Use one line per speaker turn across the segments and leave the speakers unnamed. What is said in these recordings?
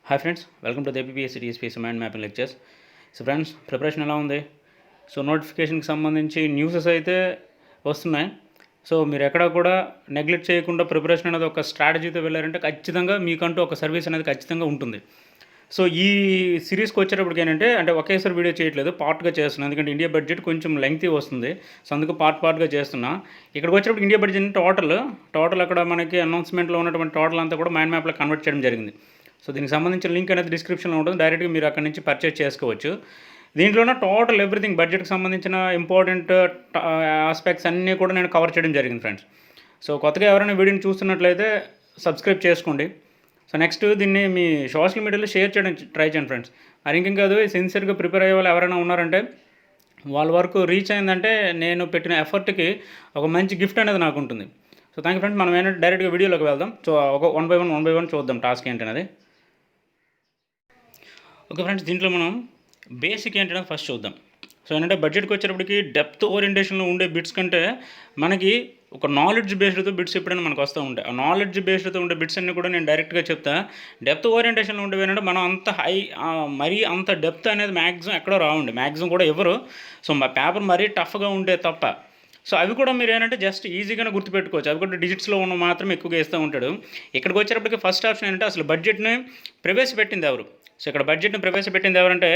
Hi friends, welcome to the APSC TSPSC mind mapping lectures. So friends, preparation ఎలా ఉంది? So నోటిఫికేషన్కి సంబంధించి newses అయితే వస్తున్నాయి. సో మీరు ఎక్కడా కూడా నెగ్లెక్ట్ చేయకుండా ప్రిపరేషన్ అనేది ఒక స్ట్రాటజీతో వెళ్ళారంటే ఖచ్చితంగా మీకంటూ ఒక సర్వీస్ అనేది ఖచ్చితంగా ఉంటుంది. సో ఈ సిరీస్కి వచ్చేటప్పటికి ఏంటంటే ఒకేసారి వీడియో చేయట్లేదు, పార్ట్గా చేస్తున్నాను. ఎందుకంటే ఇండియా బడ్జెట్ కొంచెం లెంగ్తీ వస్తుంది. సో అందుకు పార్ట్గా చేస్తున్నా. ఇక్కడికి వచ్చేటప్పుడు ఇండియా బడ్జెట్ టోటల్ అక్కడ మనకి అనౌన్స్మెంట్లో ఉన్నటువంటి టోటల్ అంతా కూడా మైండ్ మ్యాప్లో కన్వర్ట్ చేయడం జరిగింది. సో దీనికి సంబంధించిన లింక్ అనేది డిస్క్రిప్షన్లో ఉంటుంది. డైరెక్ట్గా మీరు అక్కడి నుంచి పర్చేజ్ చేసుకోవచ్చు. దీంట్లోనే టోటల్ ఎవ్రీథింగ్ బడ్జెట్కి సంబంధించిన ఇంపార్టెంట్ ఆస్పెక్ట్స్ అన్నీ కూడా నేను కవర్ చేయడం జరిగింది ఫ్రెండ్స్. సో కొత్తగా ఎవరైనా వీడియోని చూస్తున్నట్లయితే సబ్స్క్రైబ్ చేసుకోండి. సో నెక్స్ట్ దీన్ని మీ సోషల్ మీడియాలో షేర్ చేయడం ట్రై చేయండి ఫ్రెండ్స్. మరి ఇంకేం కాదు, సిన్సియర్గా ప్రిపేర్ అయ్యే వాళ్ళు ఎవరైనా ఉన్నారంటే వాళ్ళ వరకు రీచ్ అయిందంటే నేను పెట్టిన ఎఫర్ట్కి ఒక మంచి గిఫ్ట్ అనేది నాకు ఉంటుంది. So thank you friends. మనం ఏంటంటే డైరెక్ట్గా వీడియోలోకి వెళ్దాం. సో ఒక వన్ బై వన్ చూద్దాం టాస్క్ ఏంటనేది. ఓకే ఫ్రెండ్స్, దీంట్లో మనం బేసిక్ ఏంటనేది ఫస్ట్ చూద్దాం. సో ఏంటంటే బడ్జెట్కి వచ్చేటప్పటికి డెప్త్ ఓరియంటేషన్లో ఉండే బిట్స్ కంటే మనకి ఒక నాలెడ్జ్ బేస్డ్తో బిట్స్ ఎప్పుడైనా మనకు వస్తూ ఉంటాయి. ఆ నాలెడ్జ్ బేస్డ్తో ఉండే బిట్స్ అన్నీ కూడా నేను డైరెక్ట్గా చెప్తా. డెప్త్ ఓరియంటేషన్లో ఉండేవి ఏంటంటే మనం అంత మరీ అంత డెప్త్ అనేది మ్యాక్సిమం ఎక్కడో రావండి, మ్యాక్సిమం కూడా ఎవరు. సో మా పేపర్ మరీ టఫ్గా ఉంటే తప్ప. సో అవి కూడా మీరు ఏంటంటే జస్ట్ ఈజీగానే గుర్తుపెట్టుకోవచ్చు. అవి కూడా డిజిట్స్లో ఉన్న మాత్రం ఎక్కువగా ఇస్తూ ఉంటాడు. ఇక్కడికి వచ్చేటప్పటికి ఫస్ట్ ఆప్షన్ ఏంటంటే అసలు బడ్జెట్ని ప్రవేశపెట్టింది ఎవరు? సో ఇక్కడ బడ్జెట్ని ప్రవేశపెట్టింది ఎవరంటే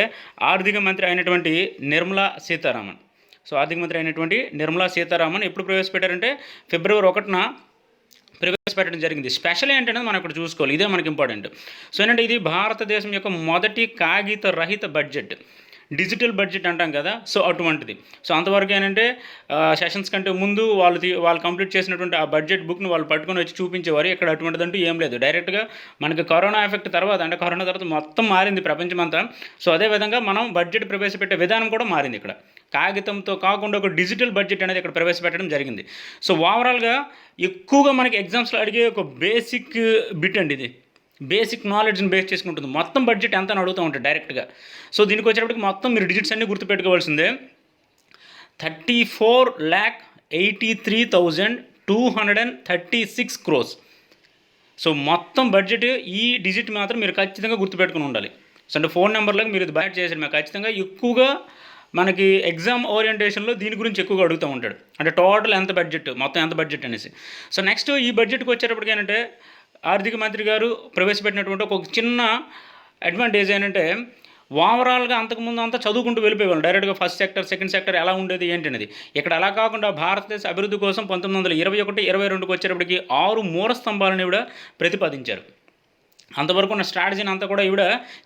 ఆర్థిక మంత్రి అయినటువంటి నిర్మలా సీతారామన్. సో ఆర్థిక మంత్రి అయినటువంటి నిర్మలా సీతారామన్ ఎప్పుడు ప్రవేశపెట్టారంటే February 1న ప్రవేశపెట్టడం జరిగింది. స్పెషల్ ఏంటనేది మనం ఇక్కడ చూసుకోవాలి, ఇదే మనకి ఇంపార్టెంట్. సో ఏంటంటే ఇది భారతదేశం యొక్క మొదటి కాగిత రహిత బడ్జెట్, డిజిటల్ బడ్జెట్ అంటాం కదా. సో అటువంటిది. సో అంతవరకు ఏంటంటే సెషన్స్ కంటే ముందు వాళ్ళు కంప్లీట్ చేసినటువంటి ఆ బడ్జెట్ బుక్ని వాళ్ళు పట్టుకొని వచ్చి చూపించేవారు. ఇక్కడ అటువంటిదంటూ ఏం లేదు. డైరెక్ట్గా మనకి కరోనా ఎఫెక్ట్ తర్వాత కరోనా తర్వాత మొత్తం మారింది ప్రపంచం అంతా. సో అదేవిధంగా మనం బడ్జెట్ ప్రవేశపెట్టే విధానం కూడా మారింది. ఇక్కడ కాగితంతో కాకుండా ఒక డిజిటల్ బడ్జెట్ అనేది ఇక్కడ ప్రవేశపెట్టడం జరిగింది. సో ఓవరాల్గా ఎక్కువగా మనకి ఎగ్జామ్స్లో అడిగే ఒక బేసిక్ బిట్ అండి ఇది. బేసిక్ నాలెడ్జ్ని బేస్ చేసుకుంటుంది. మొత్తం బడ్జెట్ ఎంత అని అడుగుతూ ఉంటాయి డైరెక్ట్గా. సో దీనికి వచ్చేటప్పటికి మొత్తం మీరు డిజిట్స్ అన్నీ గుర్తుపెట్టుకోవాల్సిందే. 34,83,236 crores. సో మొత్తం బడ్జెట్ ఈ డిజిట్ మాత్రం మీరు ఖచ్చితంగా గుర్తుపెట్టుకుని ఉండాలి. సో అంటే ఫోన్ నెంబర్లకు మీరు ఇది బయట చేసారు మీకు ఖచ్చితంగా ఎక్కువగా మనకి ఎగ్జామ్ ఓరియంటేషన్లో దీని గురించి ఎక్కువగా అడుగుతూ ఉంటాడు. అంటే టోటల్ ఎంత బడ్జెట్, మొత్తం ఎంత బడ్జెట్ అనేసి. సో నెక్స్ట్ ఈ బడ్జెట్కి వచ్చేటప్పటికి ఏంటంటే ఆర్థిక మంత్రి గారు ప్రవేశపెట్టినటువంటి ఒక చిన్న అడ్వాంటేజ్ ఏంటంటే ఓవరాల్గా అంతకుముందు అంతా చదువుకుంటూ వెళ్ళిపోయేవాళ్ళు డైరెక్ట్గా ఫస్ట్ సెక్టర్, సెకండ్ సెక్టర్ ఎలా ఉండేది ఏంటనేది. ఇక్కడ అలా కాకుండా భారతదేశ అభివృద్ధి కోసం 1921-22కి వచ్చేటప్పటికి 6 మూల స్తంభాలను కూడా ప్రతిపాదించారు. అంతవరకు ఉన్న స్ట్రాటజీని అంతా కూడా ఈవిడ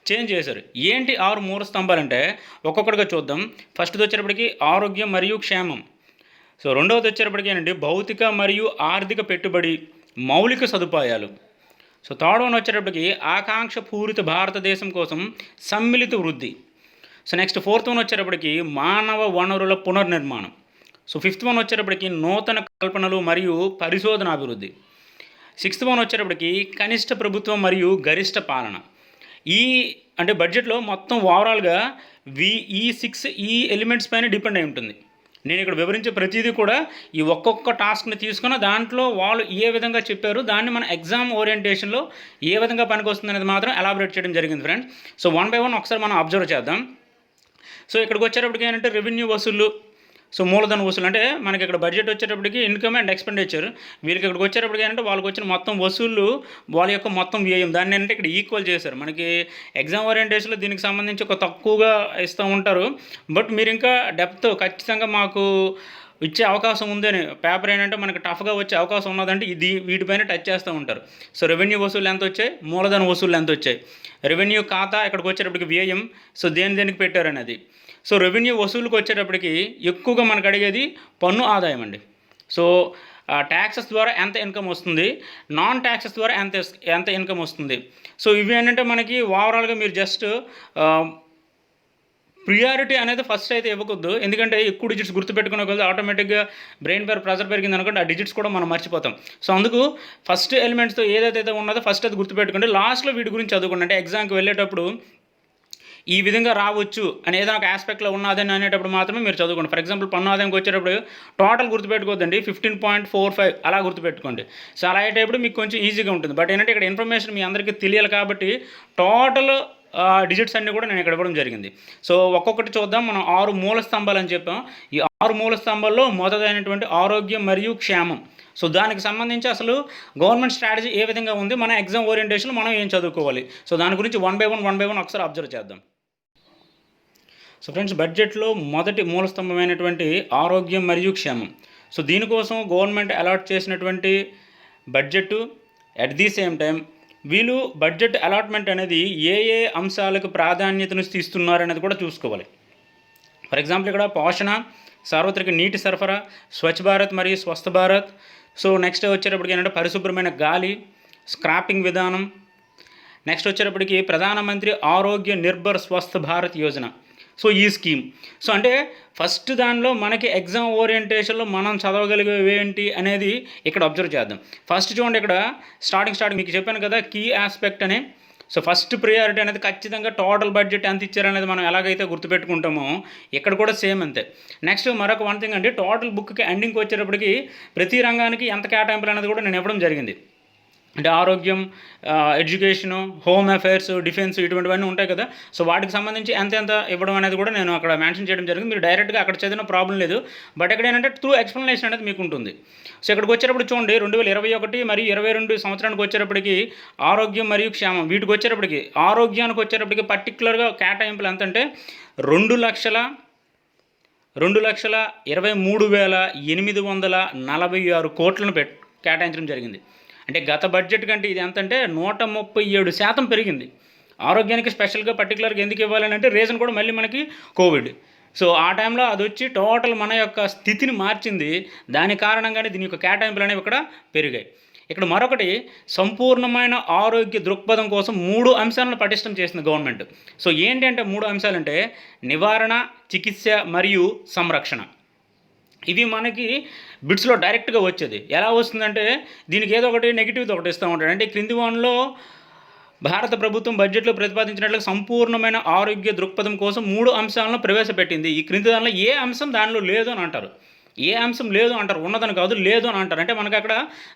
చేంజ్ చేశారు. ఏంటి 6 మూల స్తంభాలంటే ఒక్కొక్కటిగా చూద్దాం. ఫస్ట్ది వచ్చేటప్పటికి ఆరోగ్యం మరియు క్షేమం. సో రెండవది వచ్చేటప్పటికి ఏంటంటే భౌతిక మరియు ఆర్థిక పెట్టుబడి, మౌలిక సదుపాయాలు. సో థర్డ్ వన్ వచ్చేటప్పటికి ఆకాంక్ష పూరిత భారతదేశం కోసం సమ్మిళిత వృద్ధి. సో నెక్స్ట్ ఫోర్త్ వన్ వచ్చేటప్పటికి మానవ వనరుల పునర్నిర్మాణం. సో ఫిఫ్త్ వన్ వచ్చేటప్పటికి నూతన కల్పనలు మరియు పరిశోధన అభివృద్ధి. సిక్స్త్ వన్ వచ్చేటప్పటికి కనిష్ట ప్రభుత్వం మరియు గరిష్ట పాలన. బడ్జెట్లో మొత్తం ఓవరాల్గా ఈ 6 ఎలిమెంట్స్ పైన డిపెండ్ అయి ఉంటుంది. నేను ఇక్కడ వివరించే ప్రతిదీ కూడా ఈ ఒక్కొక్క టాస్క్ని తీసుకున్న దాంట్లో వాళ్ళు ఏ విధంగా చెప్పారు, దాన్ని మన ఎగ్జామ్ ఓరియంటేషన్లో ఏ విధంగా పనికొస్తుంది అనేది మాత్రం ఎలాబరేట్ చేయడం జరిగింది friends. So one by one ఒకసారి మనం అబ్జర్వ్ చేద్దాం. సో ఇక్కడికి వచ్చేటప్పటికి ఏంటంటే రెవెన్యూ వసూళ్ళు, సో మూలధన వసూలు. అంటే మనకి ఇక్కడ బడ్జెట్ వచ్చేటప్పటికి ఇన్కమ్ అండ్ ఎక్స్పెండిచర్. వీళ్ళకి ఇక్కడికి వచ్చేటప్పటికి ఏంటంటే వాళ్ళకి వచ్చిన మొత్తం వసూళ్ళు, వాళ్ళ యొక్క మొత్తం వ్యయం, దాన్ని ఏంటంటే ఇక్కడ ఈక్వల్ చేశారు. మనకి ఎగ్జామ్ ఓరియంటేషన్లో దీనికి సంబంధించి ఒక తక్కువగా ఇస్తూ ఉంటారు. బట్ మీరు ఇంకా డెప్త్ ఖచ్చితంగా మాకు ఇచ్చే అవకాశం ఉందని పేపర్ ఏంటంటే మనకి టఫ్గా వచ్చే అవకాశం ఉన్నదంటే వీటిపైన టచ్ చేస్తూ ఉంటారు. సో రెవెన్యూ వసూళ్ళు ఎంత వచ్చాయి, మూలధన వసూళ్ళు ఎంత వచ్చాయి, రెవెన్యూ ఖాతా ఇక్కడికి వచ్చేటప్పటికి వ్యయం, సో దేనికి పెట్టారనేది. సో రెవెన్యూ వసూలుకి వచ్చేటప్పటికి ఎక్కువగా మనకు అడిగేది పన్ను ఆదాయం అండి. సో ట్యాక్సెస్ ద్వారా ఎంత ఇన్కమ్ వస్తుంది, నాన్ ట్యాక్సెస్ ద్వారా ఎంత ఇన్కమ్ వస్తుంది. సో ఇవి ఏంటంటే మనకి ఓవరాల్గా మీరు జస్ట్ ప్రియారిటీ అనేది ఫస్ట్ అయితే ఇవ్వకూడదు. ఎందుకంటే ఎక్కువ డిజిట్స్ గుర్తుపెట్టుకునే కొద్ది ఆటోమేటిక్గా బ్రెయిన్ ప్రెజర్ పెరిగింది అనుకోండి, ఆ డిజిట్స్ కూడా మనం మర్చిపోతాం. సో అందుకు ఫస్ట్ ఎలిమెంట్స్తో ఏదైతే ఉన్నదో ఫస్ట్ అది గుర్తుపెట్టుకోండి. లాస్ట్లో వీటి గురించి చదువుకోండి. అంటే ఎగ్జామ్కి వెళ్ళేటప్పుడు ఈ విధంగా రావచ్చు అని ఏదైనా ఒక ఆస్పెక్ట్లో ఉన్నదని అనేటప్పుడు మాత్రమే మీరు చదువుకోండి. ఫర్ ఎగ్జాంపుల్ పన్ను ఆదాయంకి వచ్చేటప్పుడు టోటల్ గుర్తుపెట్టుకోవద్దండి, 15.45 అలా గుర్తుపెట్టుకోండి. సో అలా అయ్యేటప్పుడు మీకు కొంచెం ఈజీగా ఉంటుంది. బట్ ఏంటంటే ఇక్కడ ఇన్ఫర్మేషన్ మీ అందరికీ తెలియాలి కాబట్టి టోటల్ డిజిట్స్ అన్నీ కూడా నేను ఇక్కడ ఇవ్వడం జరిగింది. సో ఒక్కొక్కటి చూద్దాం. మనం 6 మూల స్తంభాలు అని చెప్పాం. ఈ 6 మూల స్తంభాల్లో మొదటైనటువంటి ఆరోగ్యం మరియు క్షేమం. సో దానికి సంబంధించి అసలు గవర్నమెంట్ స్ట్రాటజీ ఏ విధంగా ఉంది, మన ఎగ్జామ్ ఓరియంటేషన్లో మనం ఏం చదువుకోవాలి, సో దాని గురించి వన్ బై వన్ ఒకసారి అబ్జర్వ్ చేద్దాం. సో ఫ్రెండ్స్, బడ్జెట్లో మొదటి మూలస్తంభమైనటువంటి ఆరోగ్యం మరియు క్షేమం. సో దీనికోసం గవర్నమెంట్ అలాట్ చేసినటువంటి budget, at the same time వీళ్ళు బడ్జెట్ అలాట్మెంట్ అనేది ఏ ఏ అంశాలకు ప్రాధాన్యతను ఇస్తున్నారు అనేది కూడా చూసుకోవాలి. ఫర్ ఎగ్జాంపుల్ ఇక్కడ పోషణ, సార్వత్రిక నీటి సరఫరా, స్వచ్ఛ భారత్ మరియు స్వస్థ భారత్. సో నెక్స్ట్ వచ్చేటప్పటికి ఏంటంటే పరిశుభ్రమైన గాలి, స్క్రాపింగ్ విధానం. నెక్స్ట్ వచ్చేటప్పటికి ప్రధానమంత్రి ఆరోగ్య నిర్భర్ స్వస్థ భారత్ యోజన. సో ఈ స్కీమ్. సో అంటే ఫస్ట్ దానిలో మనకి ఎగ్జామ్ ఓరియంటేషన్లో మనం చదవగలిగేవి ఏంటి అనేది ఇక్కడ అబ్జర్వ్ చేద్దాం. ఫస్ట్ చూడండి, ఇక్కడ స్టార్టింగ్ మీకు చెప్పాను కదా కీ ఆస్పెక్ట్ అని. సో ఫస్ట్ ప్రియారిటీ అనేది ఖచ్చితంగా టోటల్ బడ్జెట్ ఎంత ఇచ్చారనేది మనం ఎలాగైతే గుర్తుపెట్టుకుంటామో ఇక్కడ కూడా సేమ్ అంతే. నెక్స్ట్ మరొక వన్ థింగ్ అండి, టోటల్ బుక్కి ఎండింగ్కి వచ్చేటప్పటికి ప్రతి రంగానికి ఎంత కేటాయింపులు అనేది కూడా నేను ఇవ్వడం జరిగింది. అంటే ఆరోగ్యం, ఎడ్యుకేషను, హోమ్ అఫైర్స్, డిఫెన్స్ ఇటువంటివన్నీ ఉంటాయి కదా. సో వాటికి సంబంధించి ఎంత ఇవ్వడం అనేది కూడా నేను అక్కడ మెన్షన్ చేయడం జరిగింది. మీరు డైరెక్ట్గా అక్కడ చదివిన ప్రాబ్లం లేదు. బట్ ఇక్కడ ఏంటంటే త్రూ ఎక్స్ప్లెనేషన్ అనేది మీకు ఉంటుంది. సో ఇక్కడికి వచ్చేటప్పుడు చూడండి 2021 మరియు 22 సంవత్సరానికి వచ్చేటప్పటికి ఆరోగ్యం మరియు క్షేమం, వీటికి వచ్చేటప్పటికి ఆరోగ్యానికి వచ్చేటప్పటికి పర్టికులర్గా కేటాయింపులు ఎంత అంటే 2,23,846 కోట్లను కేటాయించడం జరిగింది. అంటే గత బడ్జెట్ కంటే ఇది ఎంతంటే 137% పెరిగింది. ఆరోగ్యానికి స్పెషల్గా పర్టికులర్గా ఎందుకు ఇవ్వాలని అంటే రీజన్ కూడా మళ్ళీ మనకి కోవిడ్. సో ఆ టైంలో అది వచ్చి టోటల్ మన యొక్క స్థితిని మార్చింది. దాని కారణంగానే దీని యొక్క కేటాయింపులు అనేవి ఇక్కడ పెరిగాయి. ఇక్కడ మరొకటి, సంపూర్ణమైన ఆరోగ్య దృక్పథం కోసం 3 అంశాలను పటిష్టం చేసింది గవర్నమెంట్. సో ఏంటంటే 3 అంశాలంటే నివారణ, చికిత్స మరియు సంరక్షణ. ఇవి మనకి బిట్స్లో డైరెక్ట్గా వచ్చేది. ఎలా వస్తుందంటే దీనికి ఏదో ఒకటి నెగిటివ్ది ఒకటి ఇస్తూ ఉంటాడు. అంటే క్రింది వాన్లో భారత ప్రభుత్వం బడ్జెట్లో ప్రతిపాదించినట్లుగా సంపూర్ణమైన ఆరోగ్య దృక్పథం కోసం 3 అంశాలను ప్రవేశపెట్టింది. ఈ క్రింది దానిలో ఏ అంశం దానిలో లేదు అని అంటారు. ఏ అంశం లేదు అంటారు, ఉన్నదని కాదు, లేదు అని అంటారు. అంటే మనకు అక్కడ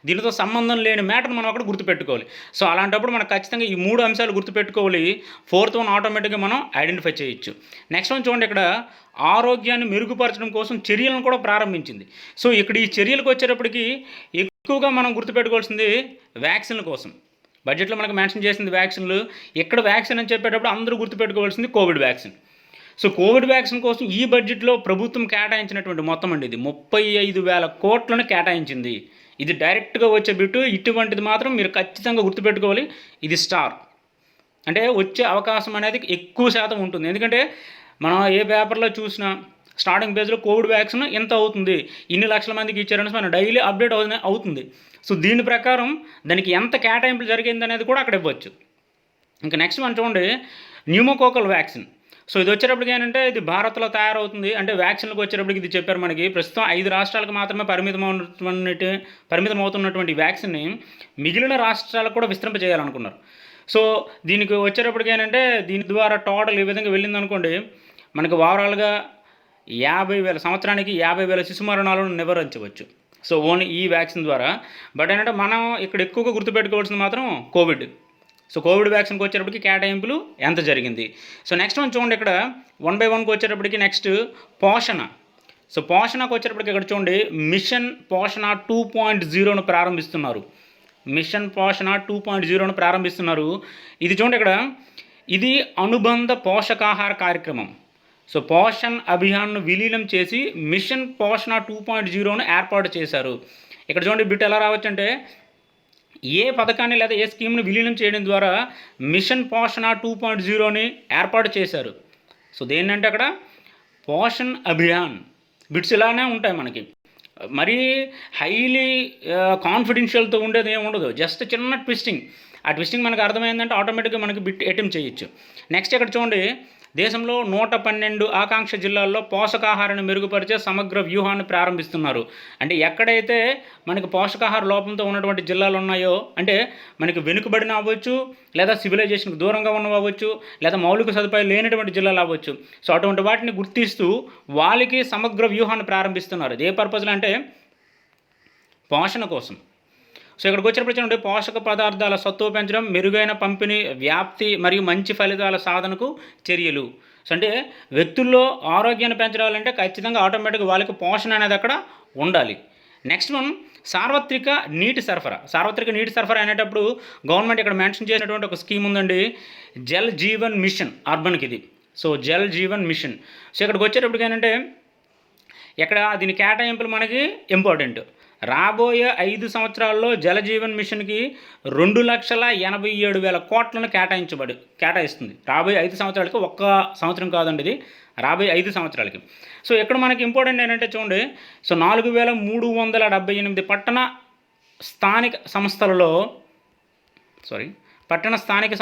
దీనితో సంబంధం లేని మ్యాటర్ని మనం అక్కడ గుర్తుపెట్టుకోవాలి. సో అలాంటప్పుడు మనకు ఖచ్చితంగా ఈ 3 అంశాలు గుర్తుపెట్టుకోవాలి. 4th వన్ ఆటోమేటిక్గా మనం ఐడెంటిఫై చేయొచ్చు. నెక్స్ట్ వన్ చూడండి, ఇక్కడ ఆరోగ్యాన్ని మెరుగుపరచడం కోసం చర్యలను కూడా ప్రారంభించింది. సో ఇక్కడ ఈ చర్యలకు వచ్చేటప్పటికి ఎక్కువగా మనం గుర్తుపెట్టుకోవాల్సింది వ్యాక్సిన్ల కోసం. బడ్జెట్లో మనకు మెన్షన్ చేసింది వ్యాక్సిన్లు. ఇక్కడ వ్యాక్సిన్ అని చెప్పేటప్పుడు అందరూ గుర్తుపెట్టుకోవాల్సింది Covid vaccine. So Covid vaccine కోసం ఈ బడ్జెట్లో ప్రభుత్వం కేటాయించినటువంటి మొత్తం అండి ఇది 35,000 కోట్లను కేటాయించింది. ఇది డైరెక్ట్గా వచ్చే బిట్టు. ఇటువంటిది మాత్రం మీరు ఖచ్చితంగా గుర్తుపెట్టుకోవాలి. ఇది స్టార్, అంటే వచ్చే అవకాశం అనేది ఎక్కువ శాతం ఉంటుంది. ఎందుకంటే మనం ఏ పేపర్లో చూసినా స్టార్టింగ్ పేజ్లో కోవిడ్ వ్యాక్సిన్ ఎంత అవుతుంది, ఇన్ని లక్షల మందికి ఇచ్చారని మనం డైలీ అప్డేట్ అవుతుంది. సో దీని ప్రకారం దానికి ఎంత కేటాయింపులు జరిగింది అనేది కూడా అక్కడ ఇవ్వచ్చు. ఇంకా నెక్స్ట్ మనం చూడండి, న్యూమోకోకల్ వ్యాక్సిన్. సో ఇది వచ్చేటప్పటికి ఏంటంటే ఇది భారత్లో తయారవుతుంది. అంటే వ్యాక్సిన్లకు వచ్చేటప్పటికి ఇది చెప్పారు మనకి ప్రస్తుతం 5 రాష్ట్రాలకు మాత్రమే పరిమితం అవుతున్నటువంటి వ్యాక్సిన్ని మిగిలిన రాష్ట్రాలకు కూడా విస్తరింపజేయాలనుకున్నారు. సో దీనికి వచ్చేటప్పటికి ఏంటంటే దీని ద్వారా టోటల్ ఈ విధంగా వెళ్ళిందనుకోండి, మనకు ఓవరాల్గా 50,000 సంవత్సరానికి 50,000 శిశు మరణాలను నివారించవచ్చు. సో ఓన్లీ ఈ వ్యాక్సిన్ ద్వారా. బట్ ఏంటంటే మనం ఇక్కడ ఎక్కువగా గుర్తుపెట్టుకోవాల్సింది మాత్రం కోవిడ్. సో కోవిడ్ వ్యాక్సిన్కి వచ్చేటప్పటికి కేటాయింపులు ఎంత జరిగింది. సో నెక్స్ట్ మనం చూడండి, ఇక్కడ 1 by 1కి వచ్చేటప్పటికి నెక్స్ట్ పోషణ. సో పోషణకు వచ్చేటప్పటికి ఇక్కడ చూడండి మిషన్ పోషణ 2.0ను ప్రారంభిస్తున్నారు. మిషన్ పోషణ 2.0ను ప్రారంభిస్తున్నారు. ఇది చూడండి, ఇక్కడ ఇది అనుబంధ పోషకాహార కార్యక్రమం. సో పోషణ్ అభియాన్ను విలీనం చేసి మిషన్ పోషణ 2.0ను ఏర్పాటు చేశారు. ఇక్కడ చూడండి బిట్ ఎలా రావచ్చు అంటే ఏ పథకాన్ని లేదా ఏ స్కీమ్ని విలీనం చేయడం ద్వారా మిషన్ పోషణ 2.0ని ఏర్పాటు చేశారు. సో దేన్నంటే అక్కడ పోషణ్ అభియాన్. బిట్స్ ఇలానే ఉంటాయి మనకి. మరీ హైలీ కాన్ఫిడెన్షియల్తో ఉండేది ఏమి ఉండదు, జస్ట్ చిన్న ట్విస్టింగ్. ఆ ట్విస్టింగ్ మనకు అర్థమైందంటే ఆటోమేటిక్గా మనకి బిట్ అటెంప్ట్ చేయొచ్చు. నెక్స్ట్ ఇక్కడ చూడండి దేశంలో 112 ఆకాంక్ష జిల్లాల్లో పోషకాహారాన్ని మెరుగుపరిచే సమగ్ర వ్యూహాన్ని ప్రారంభిస్తున్నారు. అంటే ఎక్కడైతే మనకి పోషకాహార లోపంతో ఉన్నటువంటి జిల్లాలు ఉన్నాయో, అంటే మనకి వెనుకబడిన అవ్వచ్చు, లేదా సివిలైజేషన్కి దూరంగా ఉన్నవి అవ్వచ్చు, లేదా మౌలిక సదుపాయాలు లేనటువంటి జిల్లాలు అవ్వచ్చు. సో అటువంటి వాటిని గుర్తిస్తూ వాళ్ళకి సమగ్ర వ్యూహాన్ని ప్రారంభిస్తున్నారు. ఇది ఏ పర్పస్లో అంటే పోషణ కోసం. సో ఇక్కడికి వచ్చినప్పుడు చూడండి, పోషక పదార్థాల సత్తువ పెంచడం, మెరుగైన పంపిణీ, వ్యాప్తి మరియు మంచి ఫలితాల సాధనకు చర్యలు. సో అంటే వ్యక్తుల్లో ఆరోగ్యాన్ని పెంచడాలంటే ఖచ్చితంగా ఆటోమేటిక్గా వాళ్ళకి పోషణ అనేది అక్కడ ఉండాలి. నెక్స్ట్ వన్, సార్వత్రిక నీటి సరఫరా. సార్వత్రిక నీటి సరఫరా అనేటప్పుడు గవర్నమెంట్ ఇక్కడ మెన్షన్ చేసినటువంటి ఒక స్కీమ్ ఉందండి, జల్ జీవన్ మిషన్ అర్బన్కి ఇది. So Jal Jeevan mission. So ఇక్కడికి వచ్చేటప్పటికి ఏంటంటే ఇక్కడ దీని కేటాయింపులు మనకి ఇంపార్టెంట్. రాబోయే 5 సంవత్సరాల్లో జలజీవన్ మిషన్కి 2,87,000 కోట్లను కేటాయిస్తుంది. రాబోయే 5 సంవత్సరాలకి, ఒక్క సంవత్సరం కాదండి ఇది, రాబోయే 5 సంవత్సరాలకి. సో ఇక్కడ మనకి ఇంపార్టెంట్ ఏంటంటే చూడండి, సో 4,378 పట్టణ స్థానిక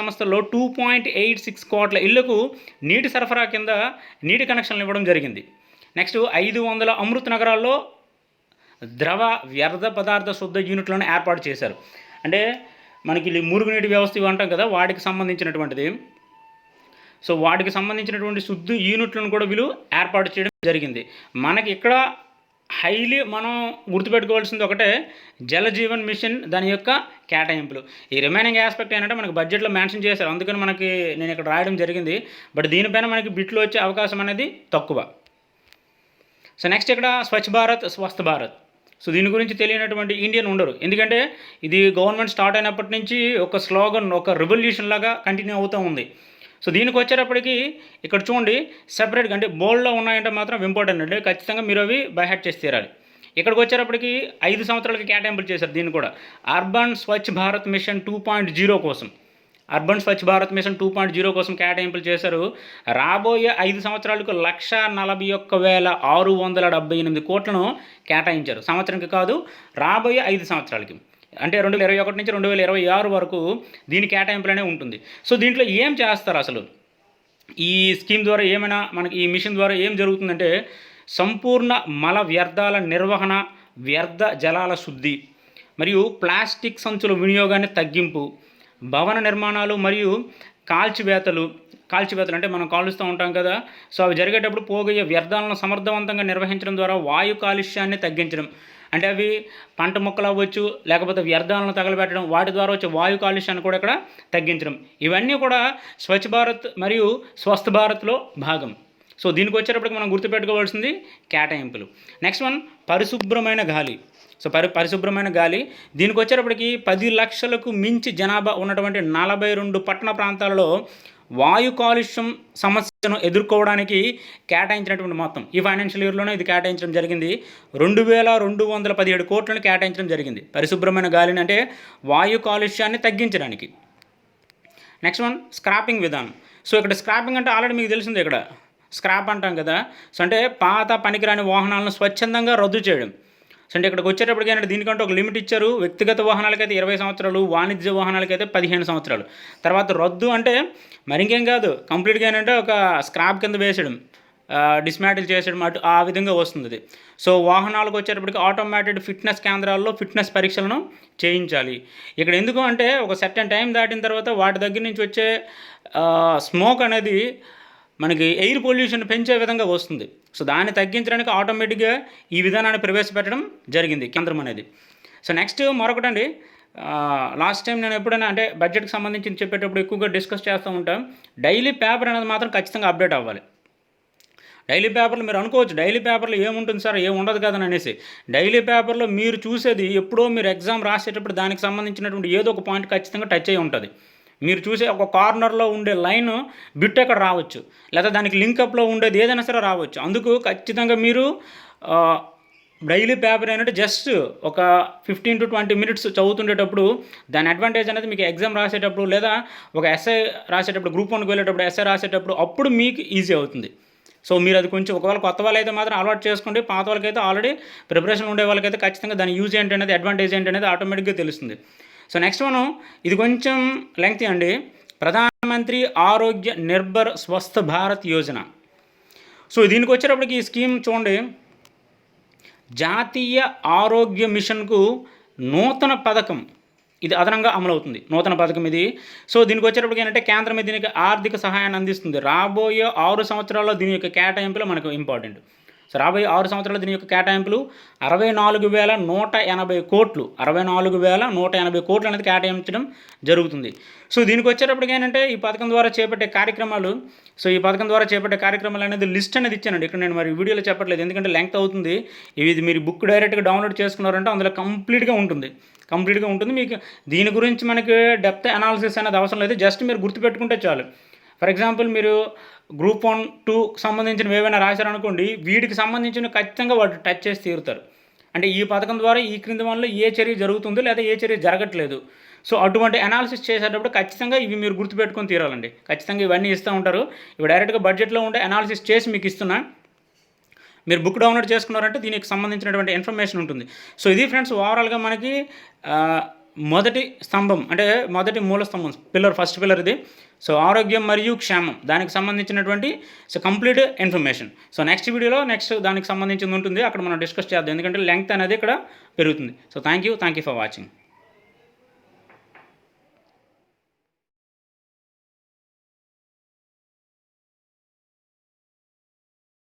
సంస్థల్లో 2.86 కోట్ల ఇళ్లకు నీటి సరఫరా కింద నీటి కనెక్షన్లు ఇవ్వడం జరిగింది. నెక్స్ట్ 500 అమృత్ నగరాల్లో ద్రవ వ్యర్థ పదార్థ శుద్ధ యూనిట్లను ఏర్పాటు చేశారు. అంటే మనకి మురుగునీటి వ్యవస్థ ఇవి అంటాం కదా, వాటికి సంబంధించినటువంటిది. సో వాటికి సంబంధించినటువంటి శుద్ధ యూనిట్లను కూడా వీళ్ళు ఏర్పాటు చేయడం జరిగింది. మనకి ఇక్కడ హైలీ మనం గుర్తుపెట్టుకోవాల్సింది ఒకటే, జలజీవన్ మిషన్ దాని యొక్క కేటాయింపులు. ఈ రిమైనింగ్ ఆస్పెక్ట్ ఏంటంటే మనకి బడ్జెట్లో మెన్షన్ చేశారు, అందుకని మనకి నేను ఇక్కడ రాయడం జరిగింది. బట్ దీనిపైన మనకి బిట్లు వచ్చే అవకాశం అనేది తక్కువ. సో నెక్స్ట్ ఇక్కడ స్వచ్ఛ భారత్, స్వస్థ భారత్. సో దీని గురించి తెలియనటువంటి ఇండియన్ ఉండరు, ఎందుకంటే ఇది గవర్నమెంట్ స్టార్ట్ అయినప్పటి నుంచి ఒక స్లోగన్, ఒక రెవల్యూషన్ లాగా కంటిన్యూ అవుతూ ఉంది. సో దీనికి వచ్చేటప్పటికి ఇక్కడ చూడండి, సెపరేట్గా అంటే బోల్డ్లో ఉన్నాయంటే మాత్రం ఇంపార్టెంట్ అండి, ఖచ్చితంగా మీరు అవి బైహార్ట్ చేసి తీరాలి. ఇక్కడికి వచ్చేటప్పటికి 5 సంవత్సరాలకి కేటాయింపులు చేశారు. దీన్ని కూడా అర్బన్ స్వచ్ఛ భారత్ మిషన్ 2.0 కోసం, అర్బన్ స్వచ్ఛ భారత్ మిషన్ 2.0 కోసం కేటాయింపులు చేశారు. రాబోయే 5 సంవత్సరాలకు 141,678 కోట్లను కేటాయించారు. సంవత్సరానికి కాదు, రాబోయే 5 సంవత్సరాలకి, అంటే 2021 నుంచి 2026 వరకు దీని కేటాయింపులనే ఉంటుంది. సో దీంట్లో ఏం చేస్తారు అసలు, ఈ స్కీమ్ ద్వారా ఏమైనా మనకి ఈ మిషన్ ద్వారా ఏం జరుగుతుందంటే, సంపూర్ణ మల వ్యర్థాల నిర్వహణ, వ్యర్థ జలాల శుద్ధి మరియు ప్లాస్టిక్ సంచుల వినియోగాన్ని తగ్గింపు, భవన నిర్మాణాలు మరియు కాల్చివేతలు అంటే మనం కాలుస్తూ ఉంటాం కదా, సో అవి జరిగేటప్పుడు పోగయ్యే వ్యర్థాలను సమర్థవంతంగా నిర్వహించడం ద్వారా వాయు కాలుష్యాన్ని తగ్గించడం. అంటే అవి పంట మొక్కలు అవ్వచ్చు, లేకపోతే వ్యర్థాలను తగలబెట్టడం, వాటి ద్వారా వచ్చే వాయు కాలుష్యాన్ని కూడా ఇక్కడ తగ్గించడం. ఇవన్నీ కూడా స్వచ్ఛ భారత్ మరియు స్వస్థ భారత్లో భాగం. సో దీనికి వచ్చేటప్పటికి మనం గుర్తుపెట్టుకోవాల్సింది కేటాయింపులు. నెక్స్ట్ వన్, పరిశుభ్రమైన గాలి. సో పరిశుభ్రమైన గాలి, దీనికి వచ్చేటప్పటికి 10 లక్షలకు మించి జనాభా ఉన్నటువంటి 42 పట్టణ ప్రాంతాలలో వాయు కాలుష్యం సమస్యను ఎదుర్కోవడానికి కేటాయించినటువంటి మొత్తం ఈ ఫైనాన్షియల్ ఇయర్లోనే ఇది కేటాయించడం జరిగింది. 2,217 కోట్లను కేటాయించడం జరిగింది పరిశుభ్రమైన గాలిని, అంటే వాయు కాలుష్యాన్ని తగ్గించడానికి. నెక్స్ట్ వన్, స్క్రాపింగ్ విధానం. సో ఇక్కడ స్క్రాపింగ్ అంటే ఆల్రెడీ మీకు తెలిసింది, ఇక్కడ స్క్రాప్ అంటాం కదా. సో అంటే పాత పనికిరాని వాహనాలను స్వచ్ఛందంగా రద్దు చేయడం. సో అంటే ఇక్కడికి వచ్చేటప్పటికి ఏంటంటే దీనికంటే ఒక లిమిట్ ఇచ్చారు. వ్యక్తిగత వాహనాలకైతే 20 సంవత్సరాలు, వాణిజ్య వాహనాలకైతే 15 సంవత్సరాలు. తర్వాత రద్దు అంటే మరి ఇంకేం కాదు, కంప్లీట్గా ఏంటంటే ఒక స్క్రాప్ కింద వేసడం, డిస్మాటిల్ చేసడం, అటు ఆ విధంగా వస్తుంది అది. సో వాహనాలకు వచ్చేటప్పటికి ఆటోమేటెడ్ ఫిట్నెస్ కేంద్రాల్లో ఫిట్నెస్ పరీక్షలను చేయించాలి. ఇక్కడ ఎందుకు అంటే ఒక సర్టెన్ టైం దాటిన తర్వాత వాటి దగ్గర నుంచి వచ్చే స్మోక్ అనేది మనకి ఎయిర్ పొల్యూషన్ పెంచే విధంగా వస్తుంది. సో దాన్ని తగ్గించడానికి ఆటోమేటిక్గా ఈ విధానాన్ని ప్రవేశపెట్టడం జరిగింది కేంద్రం అనేది. సో నెక్స్ట్ మరొకటండి, లాస్ట్ టైం నేను ఎప్పుడైనా అంటే బడ్జెట్కి సంబంధించి చెప్పేటప్పుడు ఎక్కువగా డిస్కస్ చేస్తూ ఉంటాం, డైలీ పేపర్ అనేది మాత్రం ఖచ్చితంగా అప్డేట్ అవ్వాలి. డైలీ పేపర్లు మీరు అనుకోవచ్చు, డైలీ పేపర్లో ఏముంటుంది సార్, ఏముండదు కదని అనేసి. డైలీ పేపర్లో మీరు చూసేది ఎప్పుడో మీరు ఎగ్జామ్ రాసేటప్పుడు దానికి సంబంధించినటువంటి ఏదో ఒక పాయింట్ ఖచ్చితంగా టచ్ అయ్యి ఉంటుంది. మీరు చూసే ఒక కార్నర్లో ఉండే లైన్ బిట్ ఎక్కడ రావచ్చు, లేదా దానికి లింకప్లో ఉండేది ఏదైనా సరే రావచ్చు. అందుకు ఖచ్చితంగా మీరు డైలీ పేపర్ ఏంటంటే జస్ట్ ఒక 15 to 20 minutes చదువుతుండేటప్పుడు దాని అడ్వాంటేజ్ అనేది మీకు ఎగ్జామ్ రాసేటప్పుడు, లేదా ఒక ఎస్ఐ రాసేటప్పుడు, గ్రూప్ 1కి వెళ్ళేటప్పుడు, ఎస్ఐ రాసేటప్పుడు అప్పుడు మీకు ఈజీ అవుతుంది. సో మీరు అది కొంచెం ఒకవేళ కొత్త వాళ్ళైతే మాత్రం అలవాటు చేసుకోండి, పాత వాళ్ళకైతే ఆల్రెడీ ప్రిపరేషన్ ఉండే వాళ్ళకైతే ఖచ్చితంగా దాని యూజ్ ఏంటి అనేది, అడ్వాంటేజ్ ఏంటి అనేది ఆటోమేటిక్గా తెలుస్తుంది. సో నెక్స్ట్ మనం ఇది కొంచెం లెంగ్తీ అండి, ప్రధానమంత్రి ఆరోగ్య నిర్భర్ స్వస్థ భారత్ యోజన. సో దీనికి వచ్చేటప్పటికి ఈ స్కీమ్ చూడండి, జాతీయ ఆరోగ్య మిషన్కు నూతన పథకం, ఇది అదనంగా అమలవుతుంది నూతన పథకం ఇది. సో దీనికి వచ్చేటప్పటికి ఏంటంటే కేంద్రం దీనికి ఆర్థిక సహాయాన్ని అందిస్తుంది. రాబోయే 6 సంవత్సరాల్లో దీని యొక్క కేటాయింపులు మనకు ఇంపార్టెంట్. సో రాబోయే 6 సంవత్సరాలు దీని యొక్క కేటాయింపులు 64,180 కోట్లు, 64,180 కోట్లు అనేది కేటాయించడం జరుగుతుంది. సో దీనికి వచ్చేటప్పటికి ఏంటంటే ఈ పథకం ద్వారా చేపట్టే కార్యక్రమాలు, అనేది లిస్ట్ అనేది ఇచ్చానండి. ఇక్కడ నేను మరి వీడియోలో చెప్పట్లేదు ఎందుకంటే లెంగ్త్ అవుతుంది. ఇది మీరు బుక్ డైరెక్ట్గా డౌన్లోడ్ చేసుకున్నారంటే అందులో కంప్లీట్గా ఉంటుంది. మీకు దీని గురించి మనకి డెప్త్ అనాలిసిస్ అనేది అవసరం లేదు, జస్ట్ మీరు గుర్తుపెట్టుకుంటే చాలు. ఫర్ ఎగ్జాంపుల్ మీరు గ్రూప్ 1, 2 సంబంధించినవి ఏవైనా రాశారనుకోండి, వీటికి సంబంధించిన ఖచ్చితంగా వాటి టచ్ చేసి తీరుతారు. అంటే ఈ పథకం ద్వారా ఈ క్రింది వల్ల ఏ చర్య జరుగుతుంది లేదా ఏ చర్య జరగట్లేదు. సో అటువంటి అనాలిసిస్ చేసేటప్పుడు ఖచ్చితంగా ఇవి మీరు గుర్తుపెట్టుకొని తీరాలండి. ఖచ్చితంగా ఇవన్నీ ఇస్తూ ఉంటారు. ఇవి డైరెక్ట్గా బడ్జెట్లో ఉండే అనాలిసిస్ చేసి మీకు ఇస్తున్నా. మీరు బుక్ డౌన్లోడ్ చేసుకున్నారంటే దీనికి సంబంధించినటువంటి ఇన్ఫర్మేషన్ ఉంటుంది. సో ఇది ఫ్రెండ్స్ ఓవరాల్గా మనకి మొదటి స్తంభం, అంటే మొదటి మూల స్తంభం, ఫస్ట్ పిల్లర్ ఇది. సో ఆరోగ్యం మరియు క్షేమం దానికి సంబంధించినటువంటి కంప్లీట్ ఇన్ఫర్మేషన్. సో నెక్స్ట్ వీడియోలో దానికి సంబంధించింది ఉంటుంది, అక్కడ మనం డిస్కస్ చేద్దాం ఎందుకంటే లెంగ్త్ అనేది ఇక్కడ పెరుగుతుంది. So thank you for watching.